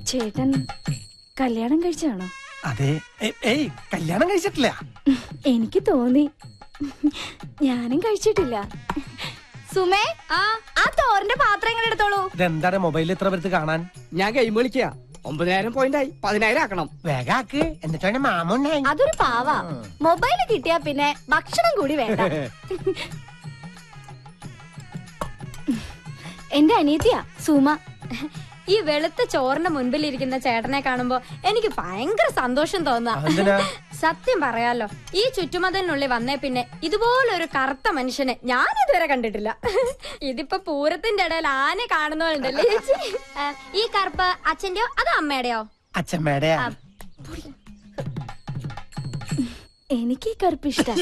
ചേട്ടൻ കല്യാണം കഴിച്ചാണോ? അതെ. ഏയ് കല്യാണം കഴിച്ചിട്ടില്ല. എനിക്ക് തോന്നി. ഞാനും കഴിച്ചിട്ടില്ല. സുമേ, ആ തോറിന്റെ പാത്രം എങ്ങനെ എടുത്തോളൂ. ഇതെന്താണ് മൊബൈലിൽ ഇത്ര പേർക്ക് കാണാൻ? ഞാൻ ഗെയിം കളിക്കുക. 9,000 പോയിന്റായി. 10,000 ആക്കണം. വേഗാക്ക്. എന്നിട്ടാണ് മാമുണ്ടായി. അതൊരു പാവ. മൊബൈല് കിട്ടിയാ പിന്നെ ഭക്ഷണം കൂടി വേണ്ട. എന്റെ അനിയത്തിയാ സുമ. ഈ വെളുത്ത ചോറിന്റെ മുൻപിലിരിക്കുന്ന ചേട്ടനെ കാണുമ്പോ എനിക്ക് ഭയങ്കര സന്തോഷം തോന്നുക. സത്യം പറയാലോ, ഈ ചുറ്റുമതിലിനുള്ളിൽ വന്നേ പിന്നെ ഇതുപോലൊരു കറുത്ത മനുഷ്യനെ ഞാൻ ഇതുവരെ കണ്ടിട്ടില്ല. ഇതിപ്പോ പൂരത്തിന്റെ ഇടയിൽ ആനെ കാണുന്ന പോലുണ്ടല്ലേ ചേച്ചി? ഈ കറുപ്പ് അച്ഛന്റെയോ അതോ അമ്മയുടെയോ? അച്ഛമ്മയുടെയാ. എനിക്ക് ഈ കറുപ്പ് ഇഷ്ടം.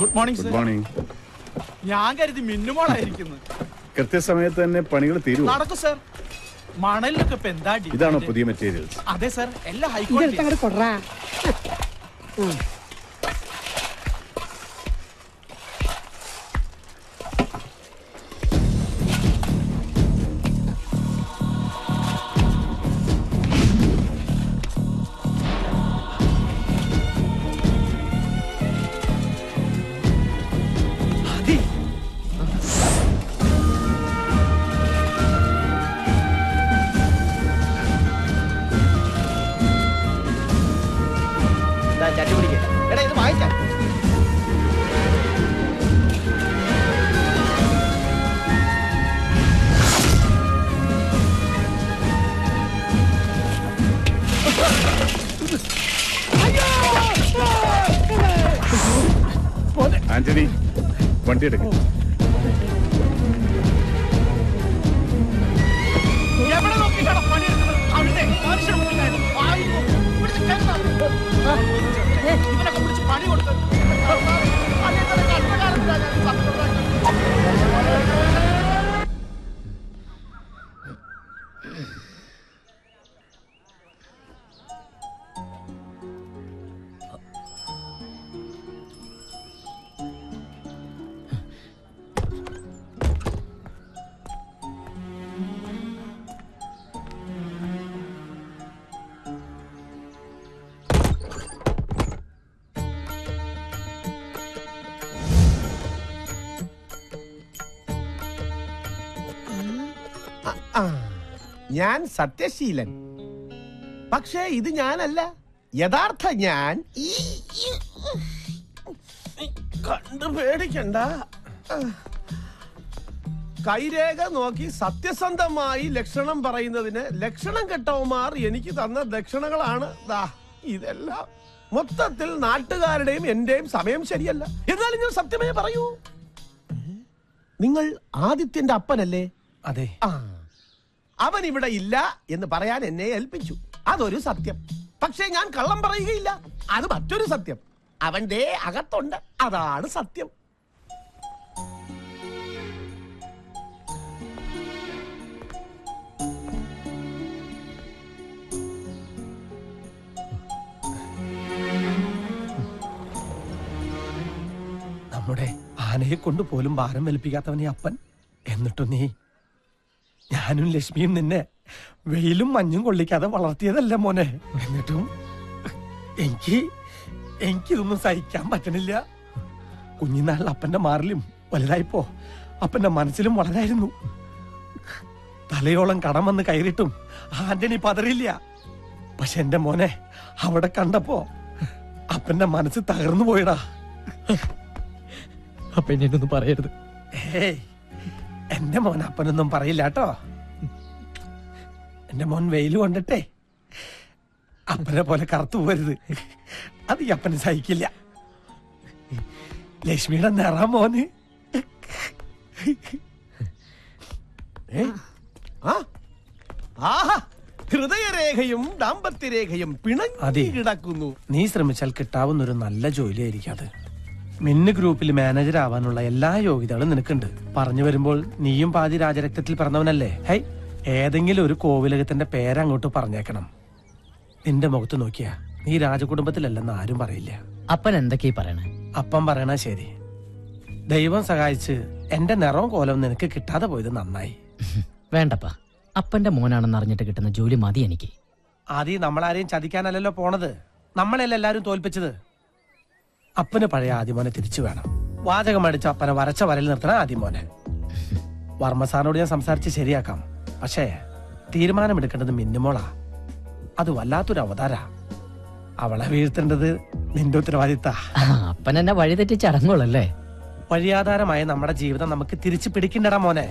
Good morning. Good morning. ഞാൻ കരുതി മിന്നുമോളായിരിക്കുന്നു. കൃത്യസമയത്ത് തന്നെ പണികൾ തീരുവോ? നടക്കും സർ. മണലിലൊക്കെ ഇപ്പൊ എന്താ? ഇതാണോ പുതിയ മെറ്റീരിയൽസ്? അതെ സർ, എല്ലാം ഹൈ ക്വാളിറ്റി. ആന്റണി, വണ്ടി എടുക്കും. എവിടെ നോക്കിയിട്ടാണ് പണിയെടുക്കുന്നത്? അവിടെ മനുഷ്യൻ ഇവനൊക്കെ പിടിച്ച് പണി കൊടുത്തത്. ഞാൻ സത്യശീലൻ. പക്ഷേ ഇത് ഞാനല്ല. യഥാർത്ഥ ഞാൻ. കണ്ടു പേടിക്കണ്ട. കൈരേഖ നോക്കി സത്യസന്ധമായി ലക്ഷണം പറയുന്നതിന് ലക്ഷണം കെട്ടവന്മാർ എനിക്ക് തന്ന ദക്ഷിണകളാണ് ഇതെല്ലാം. മൊത്തത്തിൽ നാട്ടുകാരുടെയും എന്റെയും സമയം ശരിയല്ല. എന്നാലും ഞാൻ സത്യമേ പറയൂ. നിങ്ങൾ ആദിത്യന്റെ അപ്പനല്ലേ? അതെ. അവൻ ഇവിടെ ഇല്ല എന്ന് പറയാൻ എന്നെ ഏൽപ്പിച്ചു. അതൊരു സത്യം. പക്ഷേ ഞാൻ കള്ളം പറയുകയില്ല. അത് മറ്റൊരു സത്യം. അവന്റെ അകത്തുണ്ട്. അതാണ് സത്യം. നമ്മുടെ ആനയെ കൊണ്ട് പോലും ഭാരം വലിപ്പിക്കാത്തവനെ അപ്പൻ. എന്നിട്ടും നീ, ഞാനും ലക്ഷ്മിയും നിന്നെ വെയിലും മഞ്ഞും കൊള്ളിക്കാതെ വളർത്തിയതല്ല മോനെ. എന്നിട്ടും എനിക്കിതൊന്നും സഹിക്കാൻ പറ്റണില്ല. കുഞ്ഞിനാളിൽ അപ്പന്റെ മാറിലും വലുതായിപ്പോ അപ്പന്റെ മനസ്സിലും വളരായിരുന്നു. തലയോളം കടം വന്ന് കയറിയിട്ടും ആന്റണി പതറിയില്ല. പക്ഷെ എന്റെ മോനെ അവിടെ കണ്ടപ്പോ അപ്പന്റെ മനസ്സ് തകർന്നു പോയടാ. അപ്പൊ എന്നൊന്നും പറയരുത്. ഏയ്, എന്റെ മോൻ അപ്പനൊന്നും പറയില്ല കേട്ടോ. എന്റെ മോൻ വെയിൽ കൊണ്ടിട്ടേ അപ്പനെ പോലെ കറുത്തു പോരുത്. അത് ഈ അപ്പന് സഹിക്കില്ല. ലക്ഷ്മിയുടെ നിറ മോന്. ഹൃദയരേഖയും ദാമ്പത്യരേഖയും പിണങ്ങി കിടക്കുന്നു. നീ ശ്രമിച്ചാൽ കിട്ടാവുന്ന ഒരു നല്ല ജോലിയായിരിക്കും അത്. മിന്ന് ഗ്രൂപ്പിൽ മാനേജർ ആവാനുള്ള എല്ലാ യോഗ്യതകളും നിനക്കുണ്ട്. പറഞ്ഞു വരുമ്പോൾ നീയും പാതി രാജരക്തത്തിൽ പറഞ്ഞവനല്ലേ? ഹൈ, ഏതെങ്കിലും ഒരു കോവിലകത്തിന്റെ പേരങ്ങോട്ട് പറഞ്ഞേക്കണം. നിന്റെ മുഖത്ത് നോക്കിയാ നീ രാജകുടുംബത്തിലല്ലെന്ന് ആരും പറയില്ല. അപ്പൻ എന്തൊക്കെയാ പറയണേ? അപ്പം പറയണ ശരി. ദൈവം സഹായിച്ച് എന്റെ നിറവും കോലവും നിനക്ക് കിട്ടാതെ പോയത് നന്നായി. വേണ്ടപ്പാ, അപ്പന്റെ മോനാണെന്ന് അറിഞ്ഞിട്ട് കിട്ടുന്ന ജോലി മതി എനിക്ക്. ആദ്യം നമ്മളാരെയും ചതിക്കാനല്ലല്ലോ പോണത്, നമ്മളെല്ലാം എല്ലാരും തോൽപ്പിച്ചത്. അപ്പന് പഴയ ആദ്യമോനെ തിരിച്ചു വേണം. വാചകം അടിച്ച അപ്പനെ വരച്ച വരയിൽ നിർത്തണ ആദ്യമോനെ. വർമ്മ സാറിനോട് ഞാൻ സംസാരിച്ച് ശരിയാക്കാം. പക്ഷേ തീരുമാനമെടുക്കേണ്ടത് മിന്നുമോളാ. അത് വല്ലാത്തൊരു അവതാര. അവളെ വീഴ്ത്തേണ്ടത് നിന്റെ ഉത്തരവാദിത്ത. അപ്പൻ എന്നെ വഴിതെറ്റിച്ച് അടങ്ങുള്ളല്ലേ? വഴിയാധാരമായ നമ്മുടെ ജീവിതം നമുക്ക് തിരിച്ചു പിടിക്കണ്ടടാ മോനെ.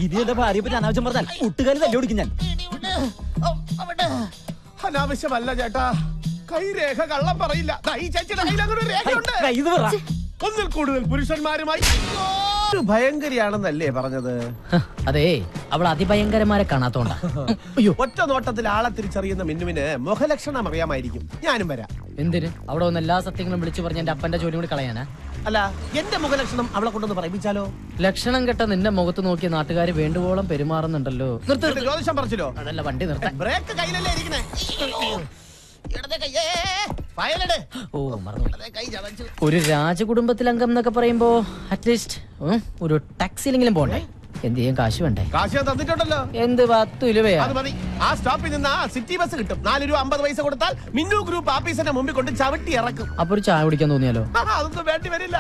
ഇനി എന്റെ ഭാര്യയെ പറ്റി അനാവശ്യം പറഞ്ഞാൽ ഒട്ടുകാലം തല്ലി ഓടിക്കും ഞാൻ. അനാവശ്യമല്ല ചേട്ടാ, കൈരേഖ കള്ളം പറയില്ല. ദാ ഈ ചേച്ചിയുടെ കയ്യിൽ അങ്ങനെ ഒരു രേഖയുണ്ട്. ഇത് പറ. ഒന്നിൽ കൂടുതൽ പുരുഷന്മാരുമായി ഒരു ഭയങ്കരിയാണെന്നല്ലേ പറഞ്ഞത്? അതെ, അവൾ അതിഭയങ്കരമാരെ കാണാത്തോണ്ടാ. അയ്യോ, ഒറ്റ നോട്ടത്തിൽ ആളെ തിരിച്ചറിയുന്ന മിന്നുവിന് മുഖലക്ഷണം അറിയാമായിരിക്കും. ഞാനും വരാം. എന്തിന്? അവിടെ ഒന്ന് എല്ലാ സത്യങ്ങളും വിളിച്ചു പറഞ്ഞ എന്റെ അപ്പന്റെ ജോലി കൂടി കളയാനാ? അല്ല, എന്റെ മുഖലക്ഷണം അവളെ കൊണ്ടൊന്ന് പറയിപ്പിച്ചാലോ? ലക്ഷണം കെട്ട നിന്റെ മുഖത്ത് നോക്കിയ നാട്ടുകാര് വേണ്ടുവോളം പെരുമാറുന്നുണ്ടല്ലോ. എന്നിട്ട് ജ്യോതിഷം പറിച്ചല്ലോ. അതല്ല, വണ്ടി നിർത്താൻ. ബ്രേക്ക് കയ്യിലല്ലേ ഇരിക്കണേ? ഓ, മറന്നു. ഒരു രാജകുടുംബത്തിലംഗം എന്നൊക്കെ പറയുമ്പോ അറ്റ്ലീസ്റ്റ് ഒരു ടാക്സിയിലെങ്കിലും പോണ്ടേ? എന്ത് ചെയ്യാൻ കാശ് വേണ്ടേ? കാശ് ഞാൻ തന്നിട്ടുണ്ടല്ലോ. എന്ത് 10 രൂപയാ? അത് മതി. ആ സ്റ്റോപ്പിൽ നിന്ന് സിറ്റി ബസ് കിട്ടും. 4 രൂപ 50 പൈസ കൊടുത്താൽ മിന്നു ഗ്രൂപ്പ് ഓഫീസിന്റെ മുമ്പിൽ കൊണ്ട് ചവിട്ടി ഇറക്കും. അപ്പൊ ഒരു ചായ കുടിക്കാൻ തോന്നിയാലോ? അതൊന്നും വേണ്ടി വരില്ല.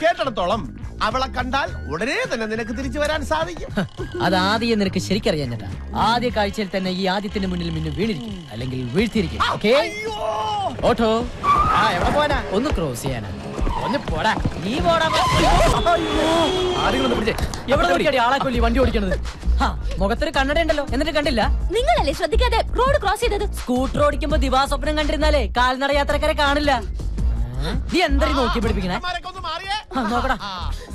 കേട്ടിടത്തോളം അവളെ കണ്ടാൽ ഉടനെ തന്നെ നിനക്ക് തിരിച്ചു വരാൻ സാധിക്കും. അതാദ്യം നിനക്ക് ശരിക്കറിയാൻ ചേട്ടാ. ആദ്യ കാഴ്ചയിൽ തന്നെ ഈ ആദ്യത്തിന്റെ മുന്നിൽ മിന്നു വീണിരിക്കും, അല്ലെങ്കിൽ വീഴ്ത്തിയിരിക്കും. ഓക്കേ? ഓട്ടോ എവിടെ പോവാനാ? ഒന്ന് ക്രോസ് ചെയ്യാനാ. ഒന്ന് പോടാ. നീ പോടാ. എവിടെ നോക്കിയാടി ആളെ കൊല്ലി വണ്ടി ഓടിക്കണത്? മുഖത്തൊരു കണ്ണട ഉണ്ടല്ലോ, എന്നിട്ട് കണ്ടില്ല? നിങ്ങളല്ലേ ശ്രദ്ധിക്കാതെ റോഡ് ക്രോസ് ചെയ്തത്? സ്കൂട്ടർ ഓടിക്കുമ്പോ ദിവാസ്വപ്നം കണ്ടിരുന്നാലേ കാൽനട യാത്രക്കാരെ കാണില്ല. നീ എന്താ നോക്കി പിടിപ്പിക്കണേ? നോക്കടാ.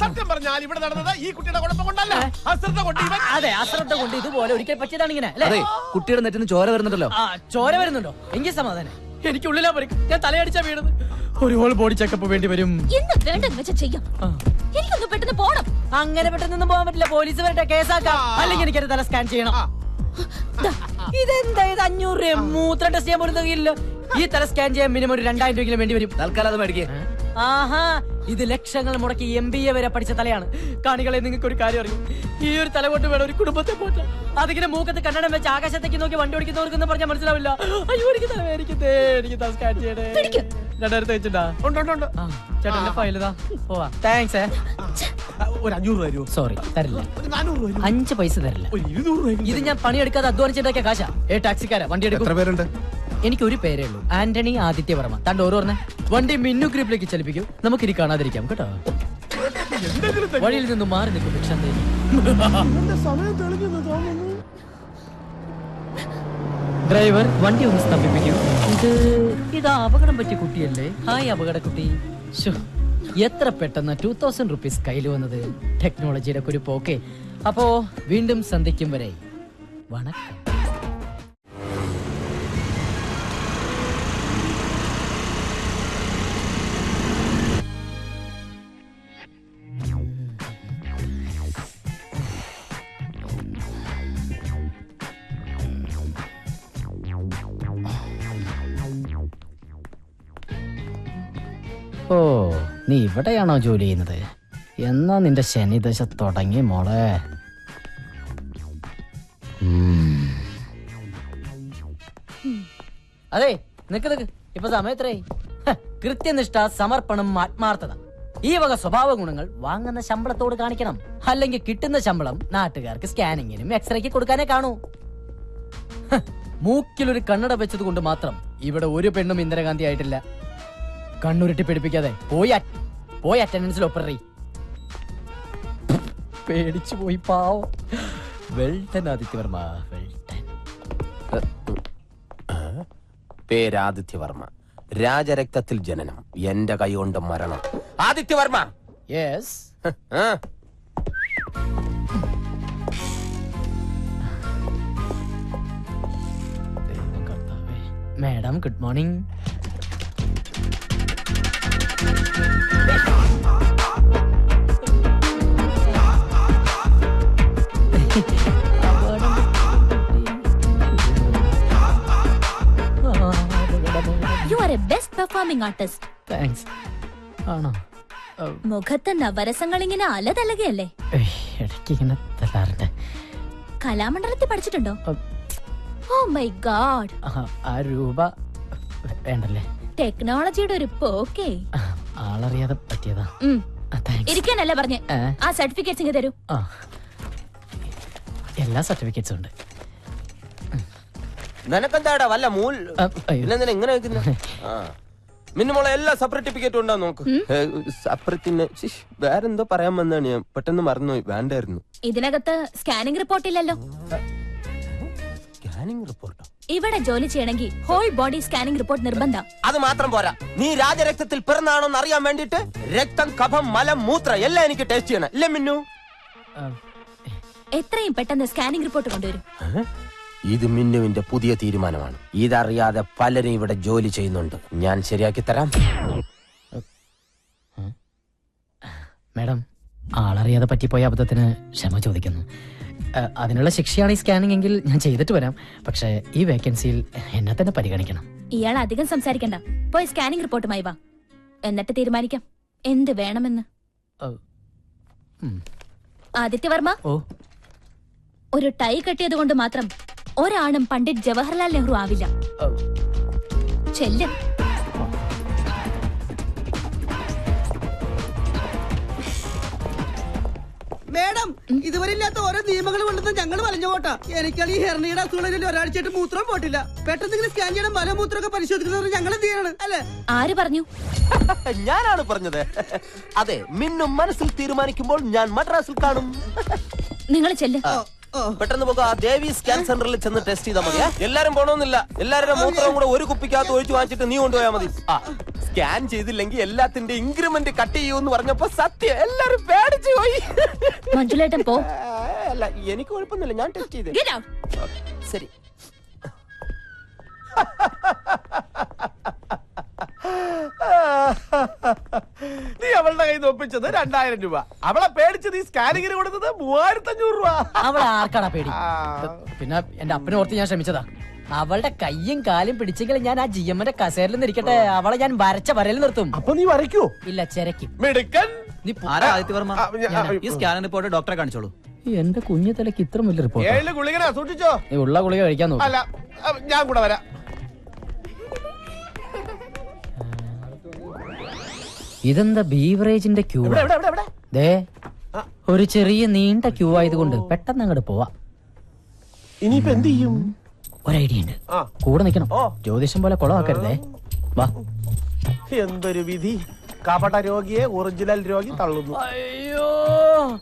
സത്യം പറഞ്ഞാൽ ഇവിടെ നടന്നത് ഈ കുട്ടിയുടെ കുഴപ്പം കൊണ്ടല്ല, അശ്രദ്ധ കൊണ്ട്. അതെ, അശ്രദ്ധ കൊണ്ട് ഇതുപോലെ ഒരിക്കൽ പറ്റിയതാണ് ഇങ്ങനെ. അതെ, കുട്ടിയുടെ നെറ്റിന് ചോര വരുന്നുണ്ടല്ലോ. ചോര വരുന്നുണ്ടോ? എങ്കിൽ സമാധാനം. എനിക്കുള്ളിലാ പറയും, ഞാൻ തലയടിച്ചാ വീണത്. ഒരു ഹോൾ ബോഡി ചെക്കപ്പ് വേണ്ടി വരും. എന്ന് വേണ്ടെന്ന് വെച്ചാ ചെയ്യാം. എനിക്കൊന്ന് പെട്ടെന്ന് പോണം. അങ്ങനെ പെട്ടെന്നൊന്നും പോകാൻ പറ്റില്ല. പോലീസ് വരട്ടെ, കേസാക്കാം. അല്ലെങ്കിൽ എനിക്കത് തല സ്കാൻ ചെയ്യണം. ഇതെന്താ ഇത്? 500 രൂപ മൂത്ര ടെസ്റ്റ് ചെയ്യാൻ പോലും തികയില്ല. ഈ തല സ്കാൻ ചെയ്യാൻ മിനിമം ഒരു 2000 രൂപയെങ്കിലും വേണ്ടി വരും. തൽക്കാലം അത് മേടിക്കേ. ആഹാ, ഇത് ലക്ഷങ്ങൾ മുടക്കി MBA വരെ പഠിച്ച തലയാണ്. കാണികളെ, നിങ്ങൾക്ക് ഒരു കാര്യം അറിയും, ഈ ഒരു തല കൊണ്ട് വേണം ഒരു കുടുംബത്തെ പോറ്റാൻ. അതിങ്ങനെ മൂക്കത്ത് കണ്ണടം വെച്ച് ആകാശത്തേക്ക് നോക്കി വണ്ടി ഓടിക്കുന്നവർക്കൊന്നും പറഞ്ഞാൽ മനസ്സിലാവില്ല. അയ്യോ, എനിക്ക് തലവേദനിക്കുന്നേ, എനിക്ക് സ്കാൻ ചെയ്യണേ. 2000 വെച്ചിട്ടാ? ചേട്ടന്റെ ഫയലിതാ. പോവാ. താങ്ക്സ്. ഒരു 500 രൂപ തരുമോ? സോറി, തരില്ല. 400 രൂപ. 5 പൈസ തരില്ല. 200 രൂപ. ഇത് ഞാൻ പണിയെടുക്കാതെ അധ്വാനിച്ചിട്ടൊക്കെ കാശാ. ടാക്സിക്കാരാ, വണ്ടി എടുക്കും. എത്ര പേരുണ്ട്? എനിക്ക് ഒരു പേരേ ഉള്ളൂ, ആന്റണി ആദിത്യവർമ്മ. തന്റെ ഓരോ പറഞ്ഞ വണ്ടി മിന്നു ഗ്രിപ്പിലേക്ക് ചലിപ്പിക്കും. നമുക്കിനി കാണാതിരിക്കാം കേട്ടോ. വഴിയിൽ നിന്ന് മാറി നിൽക്കും ഭിക്ഷ. ഡ്രൈവർ, വണ്ടി ഒന്ന് സ്തംഭിപ്പിക്കൂ. ഇത് അപകടം പറ്റിയ കുട്ടിയല്ലേ? ഹായ് അപകട കുട്ടി. എത്ര പെട്ടെന്ന് 2000 റുപ്പീസ് കയ്യിൽ വന്നത്. ടെക്നോളജിയുടെ ഒരു പോക്കെ. അപ്പോ വീണ്ടും സന്ധിക്കും വരെ വണക്കം. ഓ, നീ ഇവിടെയാണോ ജോലി ചെയ്യുന്നത്? എന്നാ നിന്റെ ശനിദശ തുടങ്ങി മോളെ. അതെ, നിക്ക്. ഇപ്പൊ സമയം എത്രയായി? കൃത്യനിഷ്ഠ, സമർപ്പണം, ആത്മാർത്ഥത, ഈ വക സ്വഭാവ ഗുണങ്ങൾ വാങ്ങുന്ന ശമ്പളത്തോട് കാണിക്കണം. അല്ലെങ്കിൽ കിട്ടുന്ന ശമ്പളം നാട്ടുകാർക്ക് സ്കാനിങ്ങിനും എക്സ്റേക്ക് കൊടുക്കാനേ കാണൂ. മൂക്കിലൊരു കണ്ണട വെച്ചത് കൊണ്ട് മാത്രം ഇവിടെ ഒരു പെണ്ണും ഇന്ദിരാഗാന്ധി ആയിട്ടില്ല. കണ്ണുരുട്ടി പിടിപ്പിക്കാതെ പോയി അറ്റൻഡൻസിൽ ഒപ്പറി. പേടിച്ചു പോയി പാവം. വെൽട്ടൻ ആദിത്യവർമ്മ. വെൽട്ടൻ. പേരാദിത്യവർമ്മ, രാജരക്തത്തിൽ ജനനം, എന്റെ കൈകൊണ്ട് മരണം. Adityavarma. Yes. Madam, good morning. You are a best performing artist. Thanks. ആണോ? മുഖത്ത് നവരസങ്ങൾ ഇങ്ങനെ അലതലകയല്ലേ? ഇടയ്ക്ക് ഇങ്ങനെ തല്ലാറുണ്ട്. കലാമണ്ഡലത്തിൽ പഠിച്ചിട്ടുണ്ടോ? Oh my god. ആ രൂപ വേണ്ടല്ലേ? ടെക്നോളജിയുടെ ഒരു പോക്കേ. ആളറിയാതെ പറ്റിയതാ. ഇരിക്കാനല്ലേ പറഞ്ഞേ? ആ സർട്ടിഫിക്കറ്റ്സ് ഇങ്ങ് തരൂ. എല്ലാ സർട്ടിഫിക്കറ്റ്സും ഉണ്ട്. നിനക്കെന്താടാ വല്ല മൂൽ എങ്ങനെ മിന്നുമോളെ എല്ലാ സർട്ടിഫിക്കറ്റും ഉണ്ടാ നോക്ക്. സപ്രത്തിന് വേറെന്തോ പറയാൻ വന്നാണ് ഞാൻ പെട്ടെന്ന് മറന്നുപോയി. വേണ്ടായിരുന്നു. ഇതിനകത്ത് സ്കാനിംഗ് റിപ്പോർട്ട് ഇല്ലല്ലോ. സ്കാനിംഗ് റിപ്പോർട്ടോ? ഇവിടെ ജോലി ചെയ്യണമെങ്കിൽ ഹോൾ ബോഡി സ്കാനിംഗ് റിപ്പോർട്ട് നിർബന്ധം. അത് മാത്രം പോരാ, നീ രാജരക്തത്തിൽ പിറന്നാണോന്ന് അറിയാൻ വേണ്ടിട്ട് രക്തം, കഫം, മലം, മൂത്ര എല്ലാം എനിക്ക് ടെസ്റ്റ് ചെയ്യണം. ഇല്ലേ മിന്നു? എത്രയും പെട്ടെന്ന് സ്കാനിംഗ് റിപ്പോർട്ട് കൊണ്ടുവരും. ഇത് മിന്നുവിന്റെ പുതിയ തീരുമാനമാണ്. ഇതറിയാതെ പലരും ഇവിടെ ജോലി ചെയ്യുന്നുണ്ട്. ഞാൻ ശരിയാക്കി തരാം. മാഡം, ആളറിയാതെ പറ്റിപ്പോയ അബദ്ധത്തിന് ക്ഷമ ചോദിക്കുന്നു. അതിനുള്ള ശിക്ഷയാണ് ഈ സ്കാനിംഗ് എങ്കിൽ ഞാൻ ചെയ്തിട്ട് വരാം. പക്ഷേ ഈ വേക്കൻസിയിൽ എന്നെ തന്നെ പരിഗണിക്കണം. ഇയാൾ അധികം സംസാരിക്കണ്ട. പോയി സ്കാനിംഗ് റിപ്പോർട്ടുമായി വാ. എന്നിട്ട് തീരുമാനിക്കാം എന്ത് വേണമെന്ന്. ആദിത്യവർമ്മ, ഒരു ടൈ കെട്ടിയത് കൊണ്ട് മാത്രം ഒരാണും പണ്ഡിറ്റ് ജവഹർലാൽ നെഹ്റു ആവില്ല. ചെല്ലും. മേഡം, ഇതുവരെ ഇല്ലാത്ത ഓരോ നിയമങ്ങൾ കൊണ്ടുവന്ന് ഞങ്ങൾ വലഞ്ഞു പോട്ടാ. എനിക്കാണ് ഈ ഹെർണിയുടെ അസുഖങ്ങളിൽ ഒരാഴ്ചയായിട്ട് മൂത്രം പോട്ടില്ല. പെട്ടെന്ന് സ്കാൻ ചെയ്യണം, മലമൂത്രമൊക്കെ പരിശോധിക്കുന്നത് ഞങ്ങൾ എന്ത് ചെയ്യണം അല്ലേ? ആര് പറഞ്ഞു? ഞാനാണ് പറഞ്ഞത്. അതെ, മിന്നു മനസ്സിൽ തീരുമാനിക്കുമ്പോൾ ഞാൻ മദ്രാസിൽ കാണും. നിങ്ങൾ ചെല്ലും. പെട്ടെന്ന് പോകാം. ദേവി സ്കാൻ സെന്ററിൽ ചെന്ന് ടെസ്റ്റ് ചെയ്താൽ മതി. എല്ലാരും പോണമെന്നില്ല. എല്ലാവരുടെ മൂത്രവും കൂടെ ഒരു കുപ്പിക്കകത്ത് ഒഴിച്ചു വാങ്ങിച്ചിട്ട് നീ കൊണ്ടുപോയാൽ മതി. സ്കാൻ ചെയ്തില്ലെങ്കിൽ എല്ലാത്തിന്റെ ഇൻക്രിമെന്റ് കട്ട് ചെയ്യൂന്ന് പറഞ്ഞപ്പോ സത്യം എല്ലാരും പേടിച്ചു പോയി. മഞ്ജുലേട്ടൻ പോ. അല്ല, എനിക്ക് കുഴപ്പമൊന്നുമില്ല, ഞാൻ ടെസ്റ്റ് ചെയ്തേ. ശരി. നീ അവളുടെ കയ്യിൽ നിന്ന് ഒപ്പിച്ചത് 2000 രൂപ. അവളെ പേടിച്ച് നീ സ്കാനിങ്ങിന് കൊടുത്തത് 3500 രൂപ. അവളെ ആർക്കാടാ പേടി? പിന്നെ എന്റെ അപ്പനെ ഓർത്ത് ഞാൻ ശ്രമിച്ചതാ. അവളുടെ കയ്യും കാലും പിടിച്ചെങ്കിൽ ഞാൻ ആ GM-ന്റെ കസേരയിൽ നിന്നിരിക്കട്ടെ, അവളെ ഞാൻ വരച്ച വരയിൽ നിർത്തും. അപ്പൊ നീ വരയ്ക്കോ? ഇല്ല, ചെരക്കും. മിടുക്കൻ. ആദിത്യവർമ്മ, ഈ സ്കാനിംഗ് റിപ്പോർട്ട് ഡോക്ടറെ കാണിച്ചോളൂ. എന്റെ കുഞ്ഞു തലക്ക് ഇത്ര വലിയ റിപ്പോർട്ട്. 7 ഗുളികനാ, സൂക്ഷിച്ചോ. നീ ഉള്ള ഗുളിക കഴിക്കാൻ നോക്കും. അല്ല, ഞാൻ കൂടെ വരാം. ഇതെന്താ ബീവറേജിന്റെ ക്യൂ? ദേ, ഒരു ചെറിയ നീണ്ട ക്യൂ ആയതുകൊണ്ട് പെട്ടെന്ന് അങ്ങോട്ട് പോവാ. ഇനിയിപ്പോ എന്ത് ചെയ്യും? ഒരു ഐഡിയ ഉണ്ട്. കൂടെ നിക്കണം. ജ്യോതിഷം പോലെ കുളമാക്കരുതേ. വാ. എന്തൊരു വിധി! കപട രോഗിയെ ഒറിജിനൽ രോഗി തള്ളുന്നു. അയ്യോ,